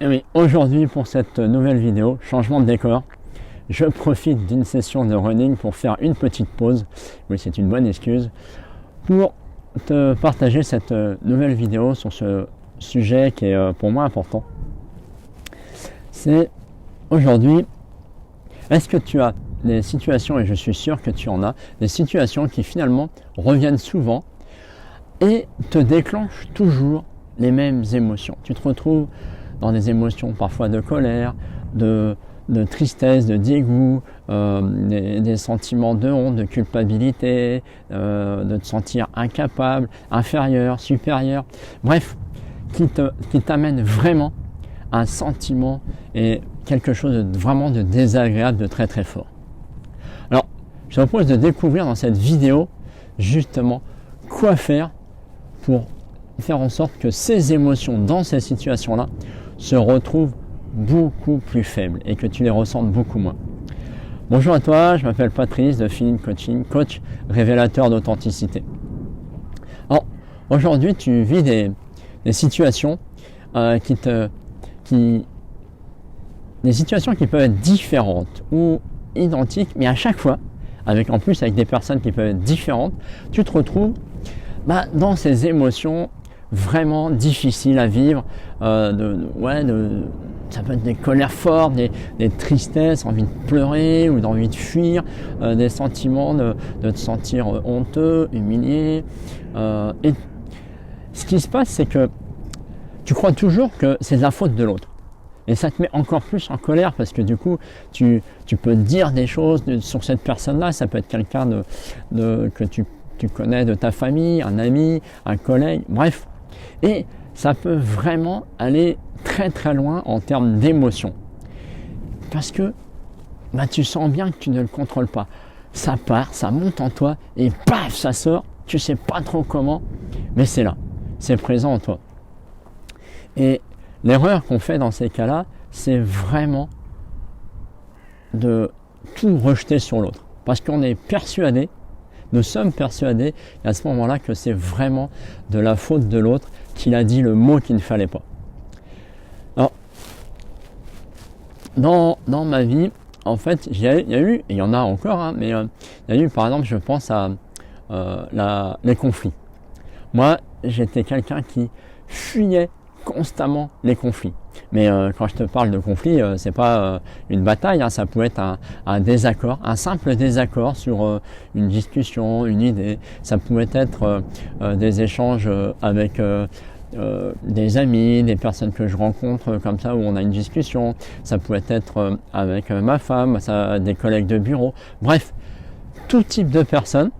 Et oui, aujourd'hui pour cette nouvelle vidéo, changement de décor, je profite d'une session de running pour faire une petite pause, oui c'est une bonne excuse, pour te partager cette nouvelle vidéo sur ce sujet qui est pour moi important. C'est aujourd'hui, est-ce que tu as des situations, et je suis sûr que tu en as, des situations qui finalement reviennent souvent et te déclenchent toujours les mêmes émotions. Tu te retrouves dans des émotions parfois de colère, de tristesse, de dégoût, des sentiments de honte, de culpabilité, de te sentir incapable, inférieur, supérieur, bref, qui t'amène vraiment un sentiment et quelque chose de vraiment de désagréable, de très très fort. Alors, je te propose de découvrir dans cette vidéo justement quoi faire pour faire en sorte que ces émotions dans ces situations-là se retrouvent beaucoup plus faibles et que tu les ressentes beaucoup moins. Bonjour à toi, je m'appelle Patrice de Feeling Coaching, coach révélateur d'authenticité. Alors, aujourd'hui, tu vis des situations des situations qui peuvent être différentes ou identiques, mais à chaque fois, avec des personnes qui peuvent être différentes, tu te retrouves dans ces émotions vraiment difficiles à vivre, ça peut être des colères fortes, des tristesses, envie de pleurer ou d'envie de fuir, des sentiments de te sentir honteux, humilié. Et ce qui se passe, c'est que tu crois toujours que c'est de la faute de l'autre. Et ça te met encore plus en colère parce que du coup, tu peux dire des choses sur cette personne-là. Ça peut être quelqu'un que tu connais de ta famille, un ami, un collègue, bref. Et ça peut vraiment aller très très loin en termes d'émotion. Parce que tu sens bien que tu ne le contrôles pas. Ça part, ça monte en toi et paf, ça sort. Tu ne sais pas trop comment, mais c'est là, c'est présent en toi. Et l'erreur qu'on fait dans ces cas-là, c'est vraiment de tout rejeter sur l'autre. Parce qu'on est persuadé, nous sommes persuadés à ce moment-là que c'est vraiment de la faute de l'autre qu'il a dit le mot qu'il ne fallait pas. Alors, dans ma vie, en fait, il y a eu, et il y en a encore, mais il y a eu par exemple, je pense à les conflits. Moi, j'étais quelqu'un qui fuyait constamment les conflits. Mais quand je te parle de conflit, c'est pas une bataille, ça peut être un désaccord, un simple désaccord sur une discussion, une idée. Ça pouvait être des échanges avec des amis, des personnes que je rencontre comme ça où on a une discussion. Ça pouvait être avec ma femme, des collègues de bureau. Bref, tout type de personnes,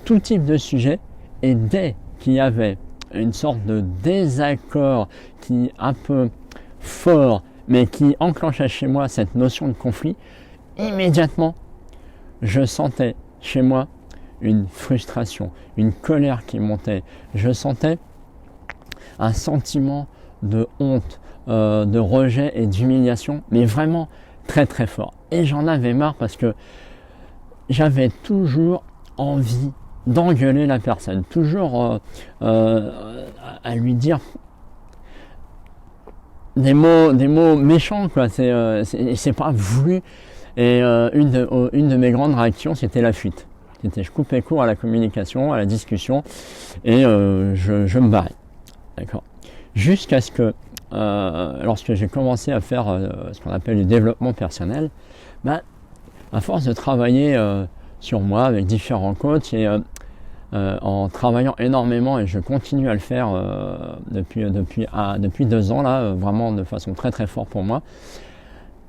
tout type de sujet. Et dès qu'il y avait une sorte de désaccord qui un peu fort, mais qui enclenchait chez moi cette notion de conflit, immédiatement, je sentais chez moi une frustration, une colère qui montait. Je sentais un sentiment de honte, de rejet et d'humiliation, mais vraiment très très fort. Et j'en avais marre parce que j'avais toujours envie d'engueuler la personne, toujours à lui dire des mots méchants, quoi. C'est pas voulu. Et une de mes grandes réactions, c'était la fuite. Je coupais court à la communication, à la discussion, et je me barrais. D'accord. Jusqu'à ce que, lorsque j'ai commencé à faire ce qu'on appelle du développement personnel, à force de travailler sur moi avec différents coachs et en travaillant énormément, et je continue à le faire depuis 2 ans là, vraiment de façon très très forte pour moi,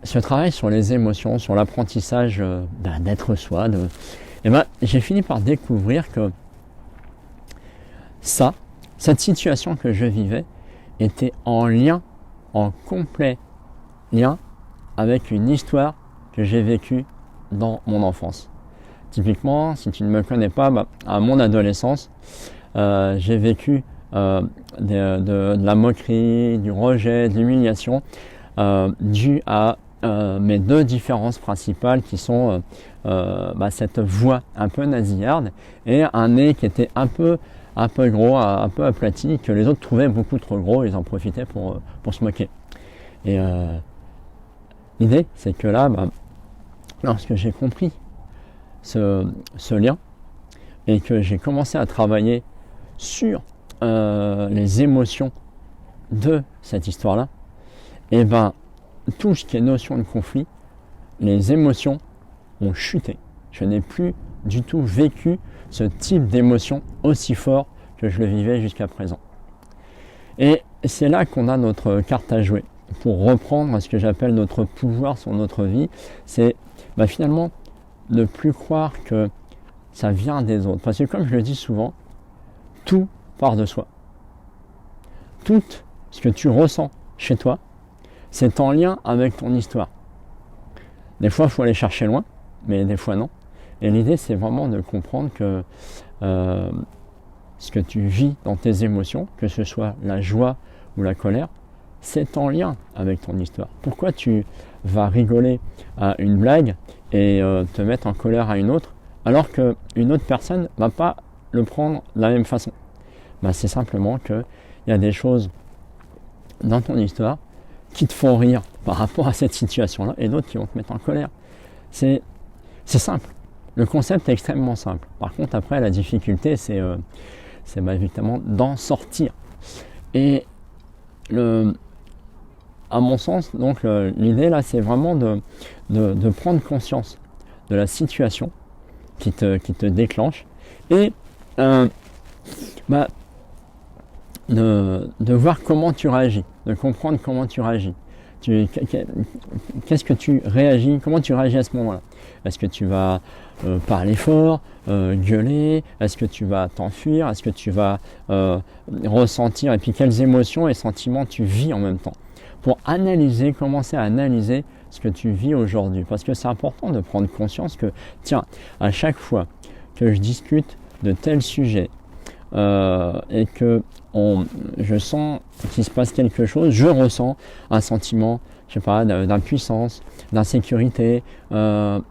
ce travail sur les émotions, sur l'apprentissage d'être soi, j'ai fini par découvrir que cette situation que je vivais était en complet lien avec une histoire que j'ai vécue dans mon enfance. Typiquement, si tu ne me connais pas, à mon adolescence, j'ai vécu de la moquerie, du rejet, de l'humiliation, dû à mes 2 différences principales qui sont cette voix un peu nasillarde et un nez qui était un peu gros, un peu aplati, que les autres trouvaient beaucoup trop gros, ils en profitaient pour se moquer. Et l'idée, c'est que là, lorsque j'ai compris ce lien et que j'ai commencé à travailler sur les émotions de cette histoire-là, et tout ce qui est notion de conflit, les émotions ont chuté. Je n'ai plus du tout vécu ce type d'émotion aussi fort que je le vivais jusqu'à présent. Et c'est là qu'on a notre carte à jouer. Pour reprendre ce que j'appelle notre pouvoir sur notre vie, c'est finalement ne plus croire que ça vient des autres. Parce que comme je le dis souvent, tout part de soi. Tout ce que tu ressens chez toi, c'est en lien avec ton histoire. Des fois, il faut aller chercher loin, mais des fois non. Et l'idée, c'est vraiment de comprendre que ce que tu vis dans tes émotions, que ce soit la joie ou la colère, c'est en lien avec ton histoire. Pourquoi tu vas rigoler à une blague et te mettre en colère à une autre, alors qu'une autre personne ne va pas le prendre de la même façon? C'est simplement qu'il y a des choses dans ton histoire qui te font rire par rapport à cette situation-là et d'autres qui vont te mettre en colère. C'est simple. Le concept est extrêmement simple. Par contre, après, la difficulté, c'est évidemment d'en sortir. Et à mon sens, donc l'idée là, c'est vraiment de prendre conscience de la situation qui te déclenche et de voir comment tu réagis, de comprendre comment tu réagis. Qu'est-ce que tu réagis, comment tu réagis à ce moment-là? Est-ce que tu vas parler fort, gueuler? Est-ce que tu vas t'enfuir? Est-ce que tu vas ressentir? Et puis quelles émotions et sentiments tu vis en même temps? Pour commencer à analyser ce que tu vis aujourd'hui. Parce que c'est important de prendre conscience que, tiens, à chaque fois que je discute de tel sujet et que je sens qu'il se passe quelque chose, je ressens un sentiment, je sais pas, d'impuissance, d'insécurité. Et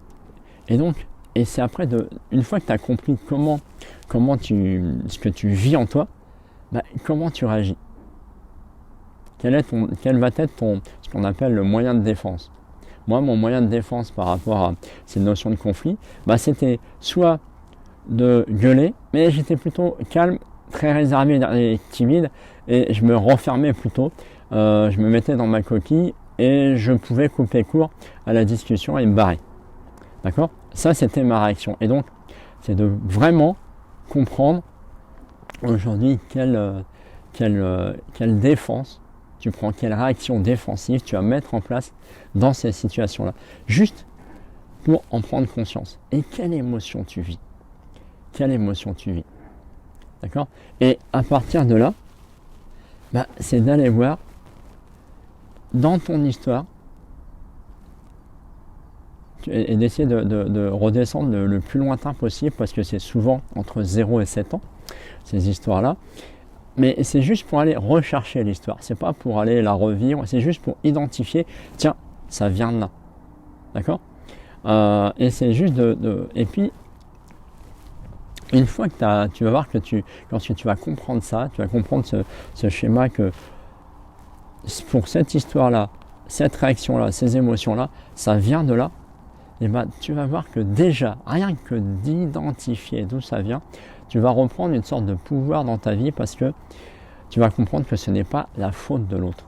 c'est après, une fois que tu as compris ce que tu vis en toi, comment tu réagis? Quel va être ce qu'on appelle le moyen de défense? Moi, mon moyen de défense par rapport à ces notions de conflit, c'était soit de gueuler, mais j'étais plutôt calme, très réservé et timide, et je me renfermais plutôt, je me mettais dans ma coquille et je pouvais couper court à la discussion et me barrer. D'accord? Ça, c'était ma réaction. Et donc, c'est de vraiment comprendre aujourd'hui quelle défense tu prends, quelle réaction défensive tu vas mettre en place dans ces situations-là. Juste pour en prendre conscience. Et quelle émotion tu vis? Quelle émotion tu vis? D'accord? Et à partir de là, c'est d'aller voir dans ton histoire et d'essayer de redescendre le plus lointain possible, parce que c'est souvent entre 0 et 7 ans, ces histoires-là. Mais c'est juste pour aller rechercher l'histoire, c'est pas pour aller la revivre, c'est juste pour identifier, tiens, ça vient de là. D'accord? Et c'est juste et puis, une fois que tu vas voir que lorsque tu vas comprendre ça, tu vas comprendre ce schéma que pour cette histoire-là, cette réaction-là, ces émotions-là, ça vient de là, et tu vas voir que déjà, rien que d'identifier d'où ça vient, tu vas reprendre une sorte de pouvoir dans ta vie, parce que tu vas comprendre que ce n'est pas la faute de l'autre.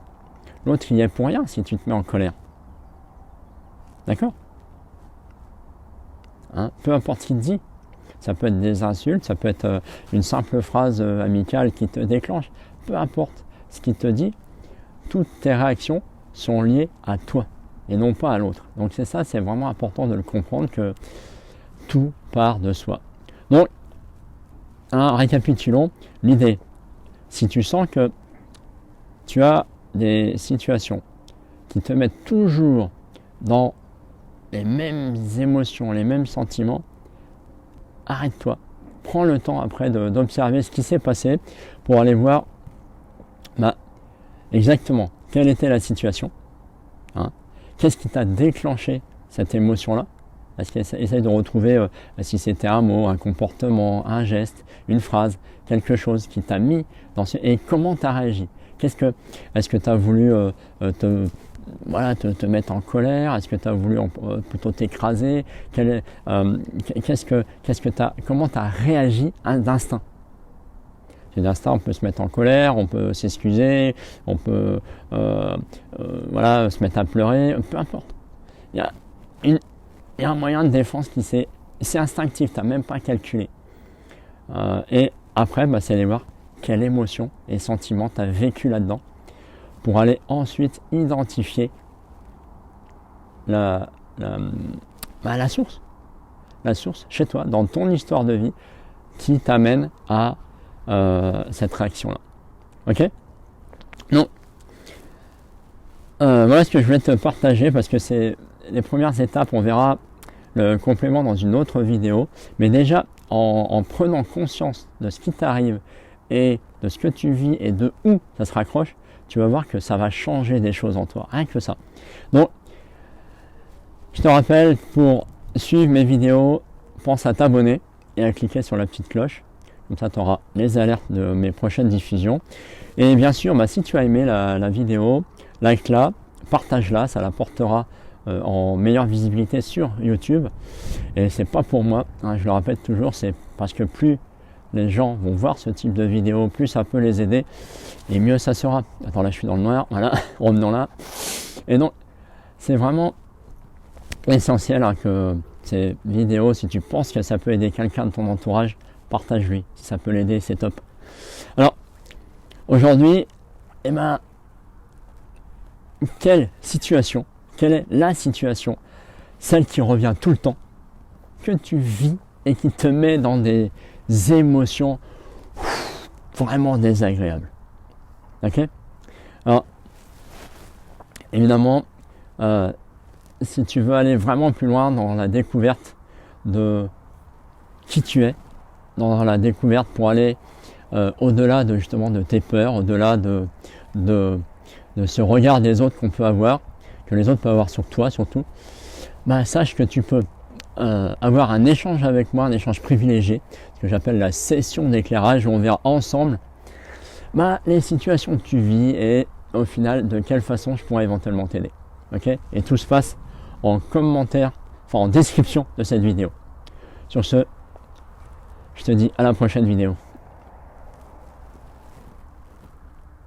L'autre, il y est pour rien si tu te mets en colère. D'accord? Peu importe ce qu'il te dit. Ça peut être des insultes, ça peut être une simple phrase amicale qui te déclenche. Peu importe ce qu'il te dit, toutes tes réactions sont liées à toi et non pas à l'autre. Donc c'est vraiment important de le comprendre, que tout part de soi. Donc, récapitulons l'idée. Si tu sens que tu as des situations qui te mettent toujours dans les mêmes émotions, les mêmes sentiments, arrête-toi. Prends le temps après d'observer ce qui s'est passé pour aller voir exactement quelle était la situation. Qu'est-ce qui t'a déclenché cette émotion-là? Essaye de retrouver si c'était un mot, un comportement, un geste, une phrase, quelque chose qui t'a mis dans et comment tu as réagi. Est-ce que tu as voulu voilà, te mettre en colère? Est-ce que tu as voulu plutôt t'écraser? Comment tu as réagi d'instinct? D'instinct, on peut se mettre en colère, on peut s'excuser, on peut voilà, se mettre à pleurer, peu importe. Il y a un moyen de défense qui c'est instinctif, tu n'as même pas calculé. Et après, c'est aller voir quelle émotion et sentiment tu as vécu là-dedans pour aller ensuite identifier la source. La source chez toi, dans ton histoire de vie, qui t'amène à cette réaction-là. Ok? Donc, voilà ce que je voulais te partager parce que c'est les premières étapes. On verra le complément dans une autre vidéo. Mais déjà, en prenant conscience de ce qui t'arrive et de ce que tu vis et de où ça se raccroche, tu vas voir que ça va changer des choses en toi. Rien que ça. Donc, je te rappelle, pour suivre mes vidéos, pense à t'abonner et à cliquer sur la petite cloche. Comme ça, tu auras les alertes de mes prochaines diffusions. Et bien sûr, si tu as aimé la vidéo, like-la, partage-la, ça la portera en meilleure visibilité sur YouTube. Et c'est pas pour moi, je le répète toujours, c'est parce que plus les gens vont voir ce type de vidéo, plus ça peut les aider et mieux ça sera. Attends, là je suis dans le noir, voilà, revenons là. Et donc, c'est vraiment essentiel que ces vidéos, si tu penses que ça peut aider quelqu'un de ton entourage, partage-lui. Si ça peut l'aider, c'est top. Alors, aujourd'hui, quelle est la situation, celle qui revient tout le temps, que tu vis et qui te met dans des émotions vraiment désagréables. Ok? Alors, évidemment, si tu veux aller vraiment plus loin dans la découverte de qui tu es, dans la découverte pour aller au-delà de justement de tes peurs, au-delà de ce regard des autres qu'on peut avoir, que les autres peuvent avoir sur toi surtout, sache que tu peux avoir un échange avec moi, un échange privilégié, ce que j'appelle la session d'éclairage, où on verra ensemble les situations que tu vis et au final de quelle façon je pourrais éventuellement t'aider. Ok? Et tout se passe en commentaire, en description de cette vidéo. Sur ce, je te dis à la prochaine vidéo.